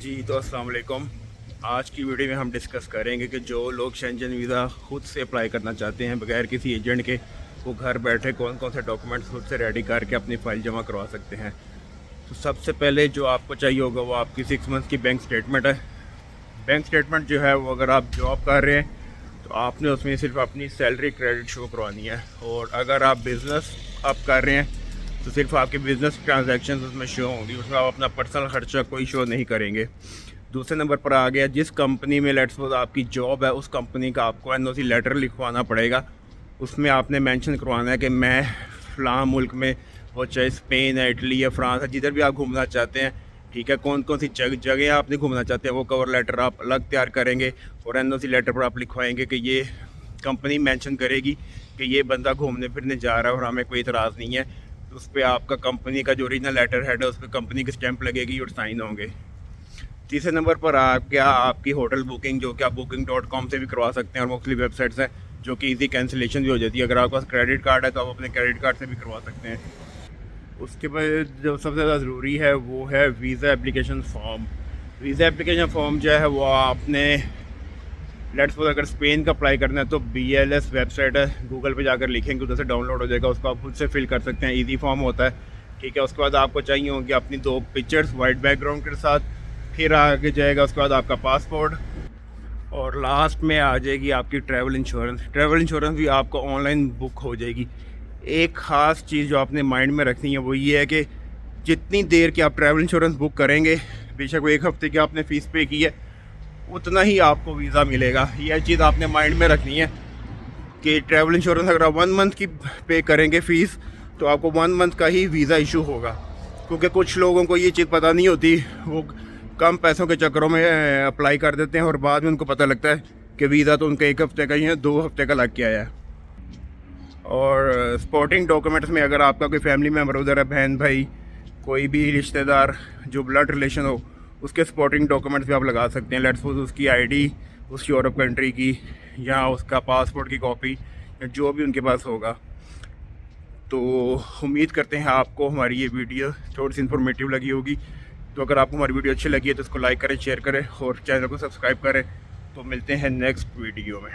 जी तो अस्सलाम वालेकुम। आज की वीडियो में हम डिस्कस करेंगे कि जो लोग शेंजन वीज़ा खुद से अप्लाई करना चाहते हैं बगैर किसी एजेंट के, वो घर बैठे कौन कौन से डॉक्यूमेंट्स खुद से रेडी करके अपनी फ़ाइल जमा करवा सकते हैं। तो सबसे पहले जो आपको चाहिए होगा वो आपकी 6 मंथ की बैंक स्टेटमेंट है। बैंक स्टेटमेंट जो है वो अगर आप जॉब कर रहे हैं तो आपने उसमें सिर्फ अपनी सैलरी क्रेडिट शो करवानी है, और अगर आप बिज़नेस आप कर रहे हैं तो सिर्फ आपके बिज़नेस ट्रांजैक्शन उसमें शो होंगी, उसमें आप अपना पर्सनल खर्चा कोई शो नहीं करेंगे। दूसरे नंबर पर आ गया, जिस कंपनी में लेट्स सपोज आपकी जॉब है उस कंपनी का आपको एनओसी लेटर लिखवाना पड़ेगा। उसमें आपने मेंशन करवाना है कि मैं फ़लाँ मुल्क में, वो चाहे स्पेन है, इटली है, फ्रांस है, जिधर भी आप घूमना चाहते हैं, ठीक है, कौन कौन सी जगह आपने घूमना चाहते हैं वो कवर लेटर आप अलग तैयार करेंगे, और एनओसी लेटर पर आप लिखवाएंगे कि ये कंपनी मेंशन करेगी कि ये बंदा घूमने फिरने जा रहा है और हमें कोई इतराज़ नहीं है। तो उस पर आपका कंपनी का जो ओरिजिनल लेटर हेड है उस पर कंपनी की स्टैंप लगेगी और साइन होंगे। तीसरे नंबर पर आपकी होटल बुकिंग, जो कि आप booking.com से भी करवा सकते हैं, और मुख्तलिफ वेबसाइट्स हैं जो कि ईजी कैंसिलेशन भी हो जाती है। अगर आपके पास क्रेडिट कार्ड है तो आप अपने क्रेडिट कार्ड से भी करवा सकते हैं। उसके बाद जो सबसे ज़्यादा ज़रूरी है वो है visa application form. Visa application form जो है वो आपने लेट्स सपोज अगर स्पेन का अप्लाई करना है तो BLS वेबसाइट है, गूगल पे जाकर लिखेंगे, उधर से डाउनलोड हो जाएगा, उसको आप खुद से फिल कर सकते हैं, ईजी फॉर्म होता है, ठीक है। उसके बाद आपको चाहिए होंगे अपनी 2 पिक्चर्स वाइट बैकग्राउंड के साथ, फिर आगे जाएगा उसके बाद आपका पासपोर्ट, और लास्ट में आ जाएगी आपकी ट्रैवल इंश्योरेंस। ट्रैवल इंश्योरेंस भी आपको ऑनलाइन बुक हो जाएगी। एक ख़ास चीज़ जो आपने माइंड में रखनी है वो ये है कि जितनी देर की आप ट्रैवल इंश्योरेंस बुक करेंगे, बेशक वो 1 हफ़्ते की आपने फ़ीस पे की है, उतना ही आपको वीज़ा मिलेगा। यह चीज़ आपने माइंड में रखनी है कि ट्रैवल इंश्योरेंस अगर आप 1 मंथ की पे करेंगे फ़ीस तो आपको 1 मंथ का ही वीज़ा इशू होगा, क्योंकि कुछ लोगों को ये चीज़ पता नहीं होती, वो कम पैसों के चक्करों में अप्लाई कर देते हैं और बाद में उनको पता लगता है कि वीज़ा तो उनका 1 हफ़्ते का ही है, 2 हफ़्ते का लग के आया है। और सपोर्टिंग डॉक्यूमेंट्स में अगर आपका कोई फैमिली मेम्बर उधर है, बहन भाई, कोई भी रिश्तेदार जो ब्लड रिलेशन हो, उसके सपोर्टिंग डॉक्यूमेंट्स भी आप लगा सकते हैं। लेट्स सपोज उसकी ID उस यूरोप कंट्री की, या उसका पासपोर्ट की कॉपी, या जो भी उनके पास होगा। तो उम्मीद करते हैं आपको हमारी ये वीडियो थोड़ी सी इन्फॉर्मेटिव लगी होगी। तो अगर आपको हमारी वीडियो अच्छी लगी है तो इसको लाइक करें, शेयर करें और चैनल को सब्सक्राइब करें। तो मिलते हैं नेक्स्ट वीडियो में।